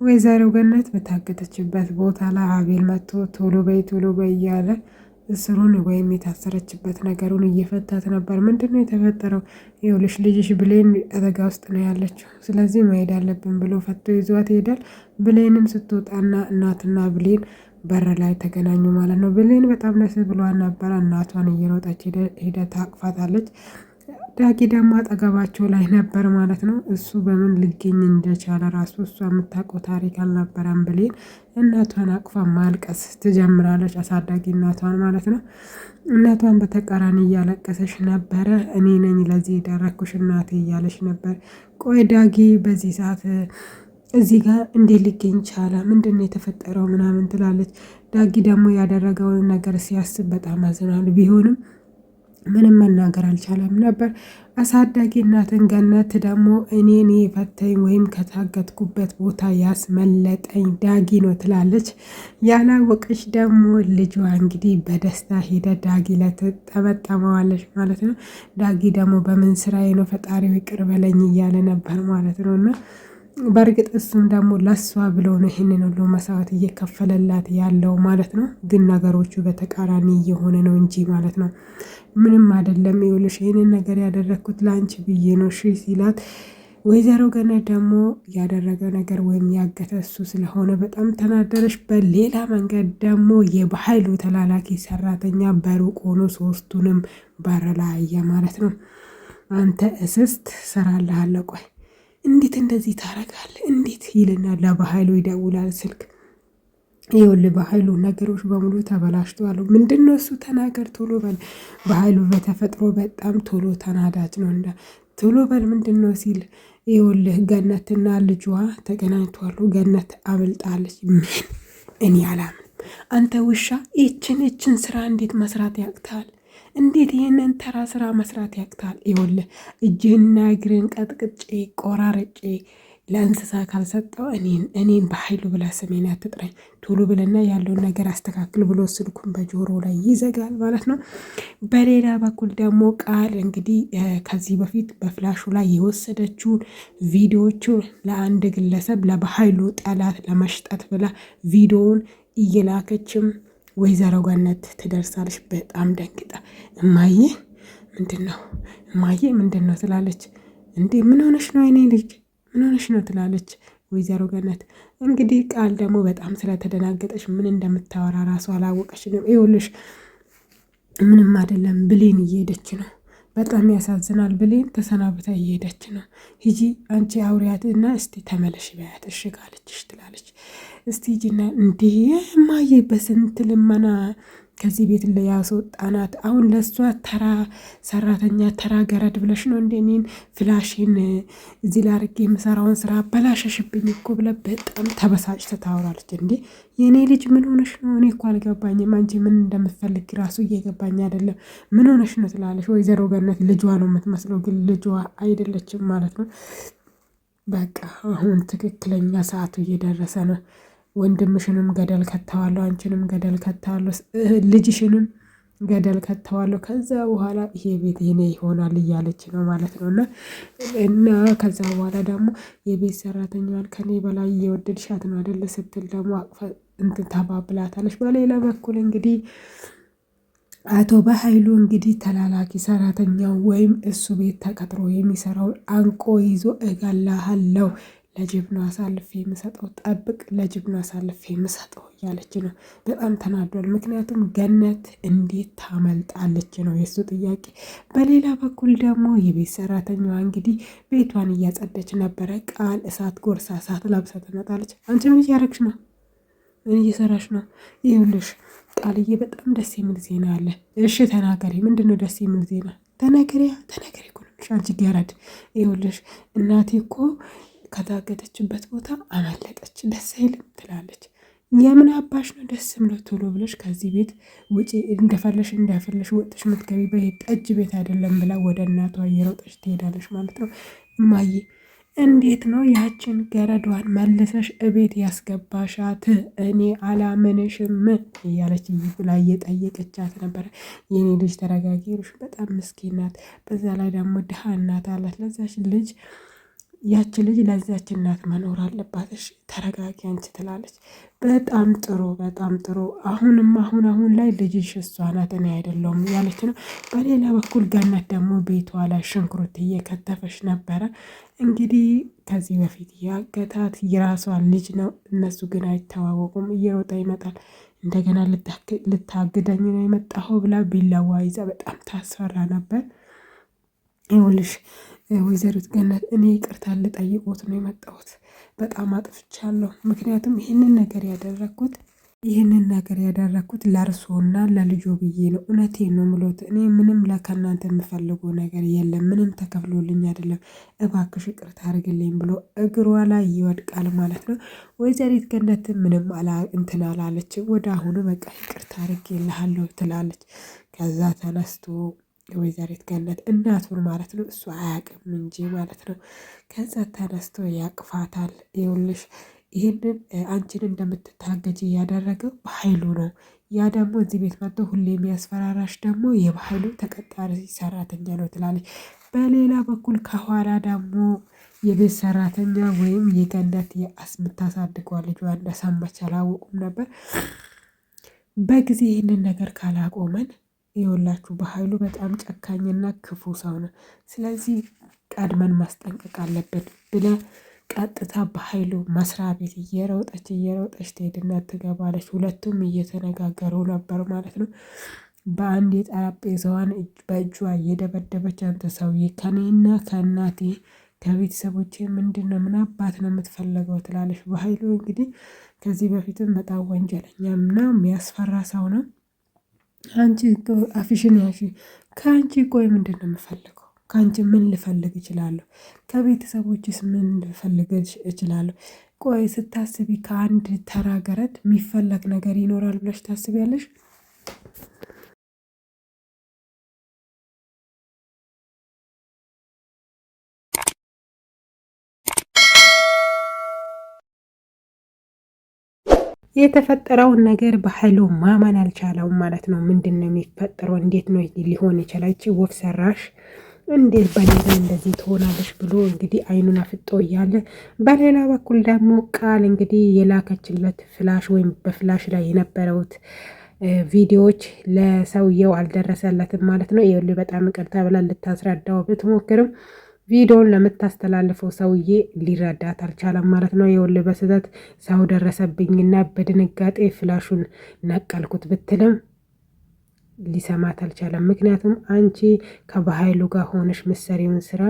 ወይዘሮ ገነት በታገተችበት ቦታ ላይ አቤል መጥቶ ቶሎ በይ እያለ እስሩን ወይም የታሰረችበት ነገሩን እየፈታት ነበር። ምንድነው የተፈጠረው? ይኸውልሽ ልጅሽ ብሌን አደጋ ውስጥ ነው ያለችው፣ ስለዚህ መሄድ አለብን ብሎ ፈቶ ይዟት ይሄዳል። ብሌንም ስትወጣና እናትና ብሌን በር ላይ ተገናኙ ማለት ነው። ብሌን በጣም ደስ ብሏን ነበረ። እናቷን እየሮጠች ሄደ ታቅፋታለች። ዳጊ ደግሞ አጠገባቸው ላይ ነበር ማለት ነው። እሱ በምን ሊገኝ እንደቻለ ራሱ እሷ የምታውቀው ታሪክ አልነበረም። ብሌን እናቷን አቅፋ ማልቀስ ትጀምራለች። አሳዳጊ እናቷን ማለት ነው። እናቷን በተቃራኒ እያለቀሰች ነበረ። እኔ ነኝ ለዚህ የዳረኩሽ እናቴ እያለች ነበር። ቆይ ዳጊ በዚህ ሰዓት እዚህ ጋር እንዴት ሊገኝ ቻለ? ምንድን ነው የተፈጠረው? ምናምን ትላለች። ዳጊ ደግሞ ያደረገውን ነገር ሲያስብ በጣም አዝናል። ቢሆንም ምንም መናገር አልቻለም ነበር። አሳዳጊ እናትን ገነት ደግሞ እኔን የፈተኝ ወይም ከታገትኩበት ቦታ ያስመለጠኝ ዳጊ ነው ትላለች። ያላወቀች ደግሞ ልጇ እንግዲህ በደስታ ሄደ ዳጊ ላይ ትጠመጠመዋለች ማለት ነው። ዳጊ ደግሞ በምን ስራዬ ነው ፈጣሪው ይቅር በለኝ እያለ ነበር ማለት ነው። እና በእርግጥ እሱም ደግሞ ለሷ ብሎ ነው ይህንን ሁሉ መስዋዕት እየከፈለላት ያለው ማለት ነው። ግን ነገሮቹ በተቃራኒ እየሆነ ነው እንጂ ማለት ነው። ምንም አይደለም፣ ይኸውልሽ ይህንን ነገር ያደረግኩት ለአንቺ ብዬ ነው እሺ ሲላት፣ ወይዘሮ ገነት ደግሞ ያደረገ ነገር ወይም ያገተ እሱ ስለሆነ በጣም ተናደረች። በሌላ መንገድ ደግሞ የበኃይሉ ተላላኪ ሰራተኛ በሩቅ ሆኖ ሶስቱንም ባረላያ ማለት ነው። አንተ እስስት ሰራልሃለሁ፣ ቆይ እንዴት እንደዚህ ታረጋለህ? እንዴት ይልና ለበኃይሉ ይደውላል ስልክ። ይኸውልህ በኃይሉ ነገሮች በሙሉ ተበላሽተዋል። ምንድን ነው እሱ? ተናገር ቶሎ በል። በኃይሉ በተፈጥሮ በጣም ቶሎ ተናዳጅ ነው። ቶሎ በል ምንድን ነው ሲል፣ ይኸውልህ ገነትና ልጇ ተገናኝተዋል። ገነት አብልጣለች። ምን? እኔ አላምን። አንተ ውሻ ይችን ስራ እንዴት መስራት ያቅታል? እንዴት ይህንን ተራ ስራ መስራት ያቅታል? ይኸውልህ እጅህና እግርን ቀጥቅጬ ቆራርጬ ለእንስሳ ካልሰጠው እኔን በኃይሉ ብላ ስሜን አትጥራኝ። ቶሎ ብለና ያለውን ነገር አስተካክል ብሎ ስልኩን በጆሮ ላይ ይዘጋል ማለት ነው። በሌላ በኩል ደግሞ ቃል እንግዲህ ከዚህ በፊት በፍላሹ ላይ የወሰደችውን ቪዲዮዎቹ ለአንድ ግለሰብ ለበኃይሉ ጠላት ለመሽጠት ብላ ቪዲዮውን እየላከችም ወይዘሮ ገነት ትደርሳለች። በጣም ደንግጣ እማዬ ምንድን ነው ትላለች። እንዴ ምን ሆነሽ ነው የኔ ልጅ ምን ሆነሽ ነው ትላለች ወይዘሮ ገነት። እንግዲህ ቃል ደግሞ በጣም ስለተደናገጠች ምን እንደምታወራ ራሱ አላወቀችንም። ይኸውልሽ ምንም አይደለም፣ ብሌን እየሄደች ነው። በጣም ያሳዝናል። ብሌን ተሰናብታ እየሄደች ነው። ሂጂ አንቺ አውሪያት እና እስቲ ተመለሽ በያት እሺ ካለችሽ ትላለች። እስቲ ሂጂና እንዴ እማዬ በስንት ልመና ከዚህ ቤት ያስወጣናት አሁን ለእሷ ተራ ሰራተኛ ተራ ገረድ ብለሽ ነው እንደ እኔን ፍላሽን እዚህ ላርጌ የምሰራውን ስራ በላሸሽብኝ እኮ ብለ በጣም ተበሳጭታ ታወራለች። እንዴ የእኔ ልጅ ምን ሆነሽ ነው? እኔ እኮ አልገባኝም። አንቺ ምን እንደምትፈልግ ራሱ እየገባኝ አይደለም። ምን ሆነሽ ነው ትላለች። ወይዘሮ ገነት ልጇ ነው የምትመስለው፣ ግን ልጇ አይደለችም ማለት ነው። በቃ አሁን ትክክለኛ ሰዓቱ እየደረሰ ነው። ወንድምሽንም ገደል ከተዋለሁ፣ አንቺንም ገደል ከተዋለሁ፣ ልጅሽንም ገደል ከተዋለሁ። ከዛ በኋላ ይሄ ቤት የኔ ይሆናል እያለች ነው ማለት ነው። እና ከዛ በኋላ ደግሞ የቤት ሰራተኛዋን ከኔ በላይ እየወደድሻት ነው አይደለ ስትል ደግሞ አቅፋ እንትን ተባብላታለች። በሌላ በኩል እንግዲህ አቶ በኃይሉ እንግዲህ ተላላኪ ሰራተኛው ወይም እሱ ቤት ተቀጥሮ የሚሰራውን አንቆ ይዞ እገላሃለሁ፣ ለጅብ ነው አሳልፌ የምሰጠው፣ ጠብቅ፣ ለጅብ ነው አሳልፌ የምሰጠው እያለች ነው። በጣም ተናዷል። ምክንያቱም ገነት እንዴት ታመልጣለች ነው የእሱ ጥያቄ። በሌላ በኩል ደግሞ የቤት ሰራተኛዋ እንግዲህ ቤቷን እያጸደች ነበረ። ቃል እሳት ጎርሳ እሳት ለብሳ ትመጣለች። አንቺ ምን እያረግሽ ነው? ምን እየሰራሽ ነው? ይኸውልሽ ቃልዬ በጣም ደስ የሚል ዜና አለ። እሺ ተናገሪ። ምንድን ነው ደስ የሚል ዜና? ተናገሪ እኮ ነው አንቺ ገረድ። ይኸውልሽ እናቴ እኮ ከታገተችበት ቦታ አመለጠች። ደስ አይልም ትላለች። የምን አባሽ ነው ደስ ብሎ? ቶሎ ብለሽ ከዚህ ቤት ውጪ፣ እንደፈለሽ ወጥሽ ምትገቢ በሄድ ጠጅ ቤት አይደለም ብላ ወደ እናቷ እየሮጠች ትሄዳለች ማለት ነው። እማዬ እንዴት ነው ያችን ገረዷን መልሰሽ እቤት ያስገባሻት? እኔ አላምንሽም እያለች ብላ እየጠየቀቻት ነበረ። የኔ ልጅ ተረጋጊ፣ በጣም ምስኪን ናት። በዛ ላይ ደግሞ ድሃ እናት አላት። ለዛች ልጅ ያቺ ልጅ ለዚያች እናት መኖር አለባት። እሺ ተረጋጊ አንቺ ትላለች። በጣም ጥሩ በጣም ጥሩ። አሁን ላይ ልጅሽ እሷ ናት እኔ አይደለሁም ያለች ነው። በሌላ በኩል ገነት ደግሞ ቤቷ ላይ ሽንኩርት እየከተፈች ነበረ። እንግዲህ ከዚህ በፊት ያገታት የራሷን ልጅ ነው። እነሱ ግን አይተዋወቁም። እየሮጠ ይመጣል። እንደገና ልታግደኝ ነው የመጣኸው ብላ ቢላዋ ይዛ በጣም ታስፈራ ነበር። ይኸውልሽ ወይዘሪት ገነት እኔ ይቅርታ ልጠይቅዎት ነው የመጣሁት። በጣም አጥፍቻለሁ። ምክንያቱም ይህንን ነገር ያደረግኩት ለእርሶና ለልጆ ብዬ ነው። እውነቴን ነው ምሎት። እኔ ምንም ከእናንተ የምፈልገው ነገር የለም። ምንም ተከፍሎልኝ አይደለም። እባክሽ ይቅርታ አድርግልኝ ብሎ እግሯ ላይ ይወድቃል ማለት ነው። ወይዘሪት ገነት ምንም እንትን አላለች። ወደ አሁኑ በቃ ይቅርታ አድርጌልሃለሁ ትላለች። ከዛ ተነስቶ ወይዘሪት ገነት እናቱን ማለት ነው እሱ አያውቅም እንጂ ማለት ነው። ከዛ ተነስቶ ያቅፋታል። ይኸውልሽ ይህንን አንቺን እንደምትታገጅ እያደረገው በኃይሉ ነው። ያ ደግሞ እዚህ ቤት መጥቶ ሁሌ የሚያስፈራራሽ ደግሞ የባህሉ ተቀጣሪ ሰራተኛ ነው ትላለች። በሌላ በኩል ከኋላ ደግሞ የቤት ሰራተኛ ወይም የገነት የምታሳድገዋ ልጇ እንደሰማች አላወቁም ነበር። በጊዜ ይህንን ነገር ካላቆመን የወላችሁ በኃይሉ በጣም ጨካኝና ክፉ ሰው ነው። ስለዚህ ቀድመን ማስጠንቀቅ አለብን ብለ ቀጥታ በኃይሉ መስሪያ ቤት እየሮጠች ትሄድና ትገባለች። ሁለቱም እየተነጋገሩ ነበር ማለት ነው። በአንድ የጠረጴዛዋን በእጇ እየደበደበች አንተ ሰውዬ ከኔና ከእናቴ ከቤተሰቦቼ ምንድን ነው ምን አባት ነው የምትፈለገው ትላለች። በኃይሉ እንግዲህ ከዚህ በፊትም በጣም ወንጀለኛ እና የሚያስፈራ ሰው ነው። አንቺ አፍሽን ያሺ። ከአንቺ ቆይ ምንድን ነው የምፈልገው? ከአንቺ ምን ልፈልግ እችላለሁ? ከቤተሰቦችስ ምን ልፈልግ እችላለሁ? ቆይ ስታስቢ ከአንድ ተራ ገረድ የሚፈለግ ነገር ይኖራል ብለሽ ታስቢያለሽ? የተፈጠረውን ነገር በኃይሉ ማመን አልቻለውም ማለት ነው። ምንድን ነው የሚፈጠረው? እንዴት ነው ሊሆን ይችላል? ወፍ ሰራሽ እንዴት በሌላ እንደዚህ ትሆናለች ብሎ እንግዲህ አይኑን አፍጦ እያለ፣ በሌላ በኩል ደግሞ ቃል እንግዲህ የላከችለት ፍላሽ ወይም በፍላሽ ላይ የነበረውት ቪዲዮዎች ለሰውየው አልደረሰለትም ማለት ነው። ይኸውልህ በጣም ይቅርታ ብላ ልታስረዳው ብትሞክርም ቪዲዮን ለምታስተላልፈው ሰውዬ ሊረዳት አልቻለም ማለት ነው። ይኸውልህ በስህተት ሰው ደረሰብኝና በድንጋጤ ፍላሹን ነቀልኩት ብትልም ሊሰማት አልቻለም። ምክንያቱም አንቺ ከበኃይሉ ጋር ሆነሽ ምሰሪውን ስራ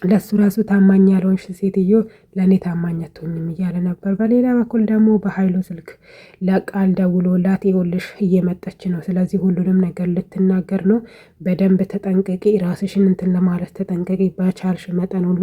ለሱ ራሱ ታማኝ ያልሆንሽ ሴትዮ ለእኔ ታማኝ አትሆኝም እያለ ነበር። በሌላ በኩል ደግሞ በኃይሉ ስልክ ለቃል ደውሎላት ይኸውልሽ እየመጣች ነው፣ ስለዚህ ሁሉንም ነገር ልትናገር ነው፣ በደንብ ተጠንቀቂ፣ ራስሽን እንትን ለማለት ተጠንቀቂ፣ በቻልሽ መጠን ሁሉ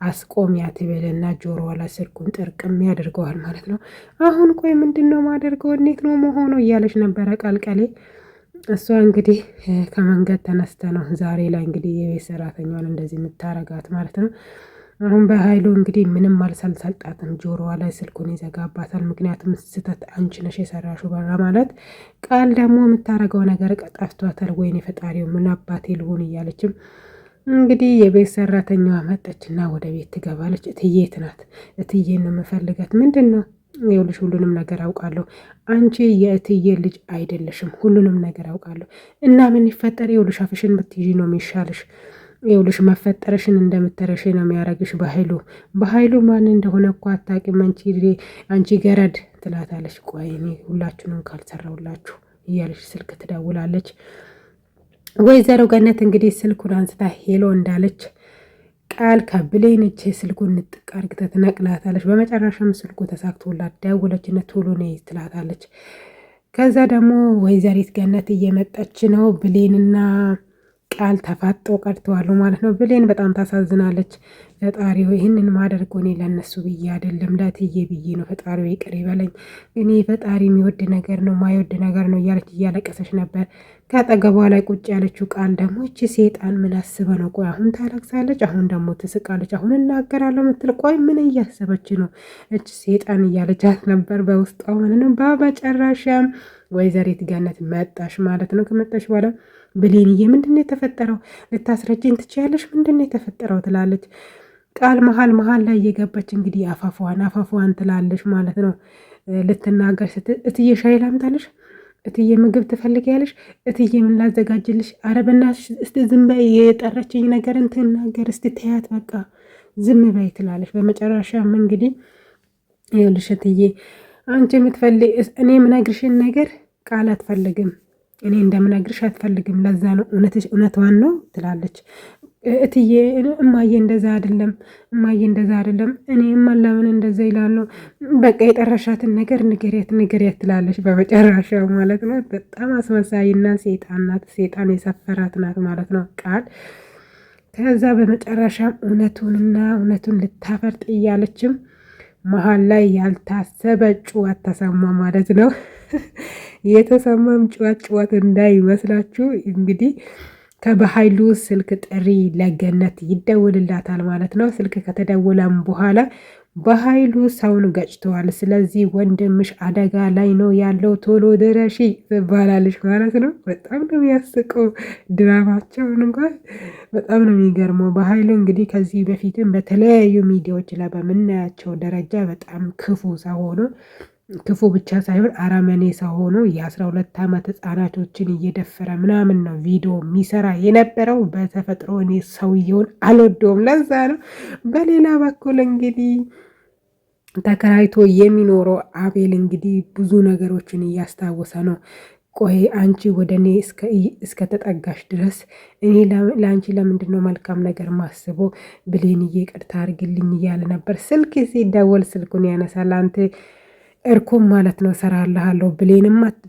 አስቆሚያት ይበልና ጆሮዋ ላይ ስልኩን ጥርቅም ያደርገዋል ማለት ነው። አሁን ቆይ ምንድን ነው ማደርገው? እንዴት ነው መሆኑ? እያለች ነበረ ቃልቀሌ። እሷ እንግዲህ ከመንገድ ተነስተ ነው ዛሬ ላይ እንግዲህ የቤት ሰራተኛዋን እንደዚህ የምታረጋት ማለት ነው። አሁን በኃይሉ እንግዲህ ምንም አልሰልጣትም። ጆሮዋ ላይ ስልኩን ይዘጋባታል። ምክንያቱም ስህተት አንቺ ነሽ የሰራሹ ማለት ቃል ደግሞ የምታረገው ነገር ጠፍቷታል። ወይኔ ፈጣሪው ምን አባቴ ልሆን እያለችም እንግዲህ የቤት ሰራተኛዋ መጠችና ወደ ቤት ትገባለች። እትዬት ናት። እትዬን ነው የምፈልጋት። ምንድን ነው? ይኸውልሽ ሁሉንም ነገር አውቃለሁ። አንቺ የእትዬ ልጅ አይደለሽም። ሁሉንም ነገር አውቃለሁ። እና ምን ይፈጠር? ይኸውልሽ አፍሽን ብትይዢ ነው የሚሻልሽ። ይኸውልሽ መፈጠርሽን እንደምትረሽ ነው የሚያረግሽ በኃይሉ ማን እንደሆነ እኮ አታውቂም አንቺ ገረድ ትላታለች። ቆይ እኔ ሁላችሁንም ካልሰራሁላችሁ እያለች ስልክ ትደውላለች። ወይዘሮ ገነት እንግዲህ ስልኩን አንስታ ሄሎ እንዳለች ቃል ከብሌን እጅ ስልኩን ንጥቅ አርግታ ትነቅላታለች። በመጨረሻም ስልኩ ተሳክቶላት ደውለችና ቶሎ ነይ ትላታለች። ከዛ ደግሞ ወይዘሪት ገነት እየመጣች ነው። ብሌንና ቃል ተፋጦ ቀርተዋሉ ማለት ነው። ብሌን በጣም ታሳዝናለች። ፈጣሪው ይህንን ማደርጎ እኔ ለነሱ ብዬ አይደለም ለእትዬ ብዬ ነው። ፈጣሪው ይቅር ይበለኝ። እኔ ፈጣሪ የሚወድ ነገር ነው ማይወድ ነገር ነው እያለች እያለቀሰች ነበር። ከአጠገቧ ላይ ቁጭ ያለችው ቃል ደግሞ እቺ ሴጣን ምን አስበ ነው? ቆይ አሁን ታለቅሳለች፣ አሁን ደግሞ ትስቃለች፣ አሁን እናገራለሁ ምትል ቆይ ምን እያሰበች ነው እች ሴጣን እያለቻት ነበር በውስጧ ማለት ነው። በመጨረሻም ወይዘሪት ገነት መጣሽ ማለት ነው። ከመጣሽ በኋላ ብሌንዬ ምንድን ነው የተፈጠረው? ልታስረጅኝ ትችያለሽ? ምንድን ነው የተፈጠረው? ትላለች። ቃል መሀል ላይ እየገባች እንግዲህ አፋፏን ትላለች ማለት ነው። ልትናገር እትዬ ሻይ ላምጣልሽ፣ እትዬ ምግብ ትፈልጊያለሽ፣ እትዬ ምን ላዘጋጅልሽ? ኧረ በእናትሽ እስቲ ዝም በይ፣ የጠረችኝ ነገርን ትናገር እስቲ ተያት፣ በቃ ዝም በይ ትላለች። በመጨረሻም እንግዲህ ይኸውልሽ እትዬ አንቺ እኔ የምነግርሽን ነገር ቃል አትፈልግም፣ እኔ እንደምነግርሽ አትፈልግም፣ ለዛ ነው እውነቷን ነው ትላለች። እትዬ እማዬ እንደዛ አይደለም፣ እማዬ እንደዛ አይደለም፣ እኔ ለምን እንደዛ ይላሉ፣ በቃ የጠረሻትን ነገር ንገሪያት ትላለች። በመጨረሻ ማለት ነው በጣም አስመሳይና ሴጣን ናት፣ ሴጣን የሰፈራት ናት ማለት ነው ቃል። ከዛ በመጨረሻም እውነቱን ልታፈርጥ እያለችም መሀል ላይ ያልታሰበ ጩኸት ተሰማ ማለት ነው። የተሰማም ጩኸት እንዳይመስላችሁ እንግዲህ ከበኃይሉ ስልክ ጥሪ ለገነት ይደውልላታል ማለት ነው። ስልክ ከተደወለም በኋላ በኃይሉ ሰውን ገጭተዋል፣ ስለዚህ ወንድምሽ አደጋ ላይ ነው ያለው፣ ቶሎ ድረሺ ትባላለች ማለት ነው። በጣም ነው የሚያስቀው ድራማቸውን እንኳን በጣም ነው የሚገርመው። በኃይሉ እንግዲህ ከዚህ በፊትም በተለያዩ ሚዲያዎች ላይ በምናያቸው ደረጃ በጣም ክፉ ሰው ሆኖ ክፉ ብቻ ሳይሆን አረመኔ ሰው ሆኖ የ12 ዓመት ህጻናቶችን እየደፈረ ምናምን ነው ቪዲዮ የሚሰራ የነበረው። በተፈጥሮ እኔ ሰውየውን አልወደውም፣ ለዛ ነው። በሌላ በኩል እንግዲህ ተከራይቶ የሚኖረው አቤል እንግዲህ ብዙ ነገሮችን እያስታወሰ ነው። ቆይ አንቺ ወደ እኔ እስከ ተጠጋሽ ድረስ እኔ ለአንቺ ለምንድን ነው መልካም ነገር ማስበው? ብሌንዬ ይቅርታ አድርግልኝ እያለ ነበር። ስልክ ሲደወል ስልኩን ያነሳል። አንተ እርኩም ማለት ነው ሰራልሃለሁ፣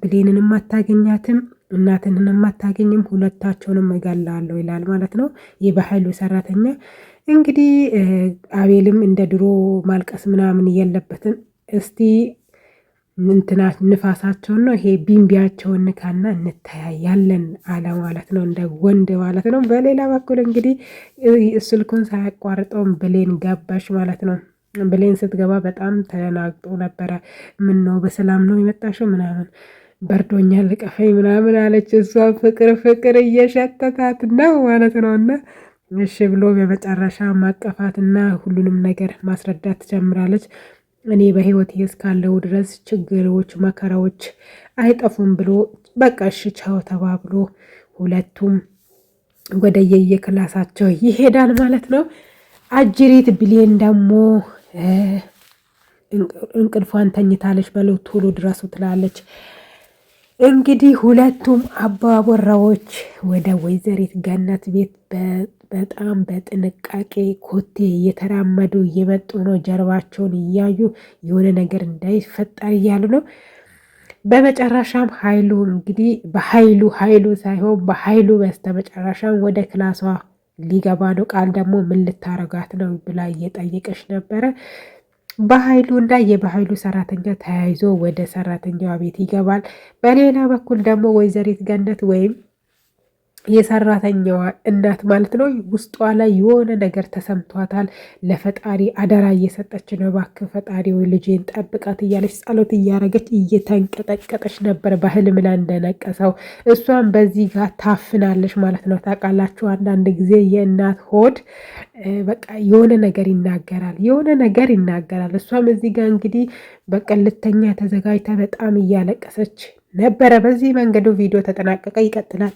ብሌንንም አታገኛትም፣ እናትንም አታገኝም፣ ሁለታቸውንም እገላለሁ ይላል ማለት ነው የበኃይሉ ሰራተኛ። እንግዲህ አቤልም እንደ ድሮ ማልቀስ ምናምን የለበትም። እስቲ ንፋሳቸውን ነው ይሄ ቢንቢያቸውን ካና እንተያያለን አለ ማለት ነው፣ እንደ ወንድ ማለት ነው። በሌላ በኩል እንግዲህ ስልኩን ሳያቋርጠውም ብሌን ገባሽ ማለት ነው። ብሌን ስትገባ በጣም ተናግጦ ነበረ። ምን ነው በሰላም ነው የመጣሽው ምናምን በርዶኛል ልቀፈኝ ምናምን አለች። እሷ ፍቅር እየሸተታት ነው ማለት ነው። እና እሺ ብሎ በመጨረሻ ማቀፋትና ሁሉንም ነገር ማስረዳት ትጀምራለች። እኔ በህይወት እስካለው ድረስ ችግሮች መከራዎች አይጠፉም ብሎ በቃ እሺ ቻው ተባብሎ ሁለቱም ወደ የየክላሳቸው ይሄዳል ማለት ነው። አጅሪት ብሌን ደግሞ እንቅልፏን ተኝታለች። በለው ቶሎ ድረሱ ትላለች። እንግዲህ ሁለቱም አባወራዎች ወደ ወይዘሪት ገነት ቤት በጣም በጥንቃቄ ኮቴ እየተራመዱ እየመጡ ነው። ጀርባቸውን እያዩ የሆነ ነገር እንዳይፈጠር እያሉ ነው። በመጨረሻም ኃይሉ እንግዲህ ኃይሉ ሳይሆን በኃይሉ በስተመጨረሻም ወደ ክላሷ ሊገባ ነው። ቃል ደግሞ ምን ልታረጋት ነው ብላ እየጠየቀች ነበረ። በኃይሉ እና የበኃይሉ ሰራተኛ ተያይዞ ወደ ሰራተኛዋ ቤት ይገባል። በሌላ በኩል ደግሞ ወይዘሪት ገነት ወይም የሰራተኛዋ እናት ማለት ነው ውስጧ ላይ የሆነ ነገር ተሰምቷታል። ለፈጣሪ አደራ እየሰጠች ነው። እባክህ ፈጣሪ ወይ ልጄን ጠብቃት እያለች ጸሎት እያረገች እየተንቀጠቀጠች ነበር፣ በህልም ላይ እንደነቀሰው። እሷም በዚህ ጋር ታፍናለች ማለት ነው። ታውቃላችሁ አንዳንድ ጊዜ የእናት ሆድ በቃ የሆነ ነገር ይናገራል። እሷም እዚህ ጋር እንግዲህ በቀልተኛ ተዘጋጅታ በጣም እያለቀሰች ነበረ። በዚህ መንገዱ ቪዲዮ ተጠናቀቀ። ይቀጥላል።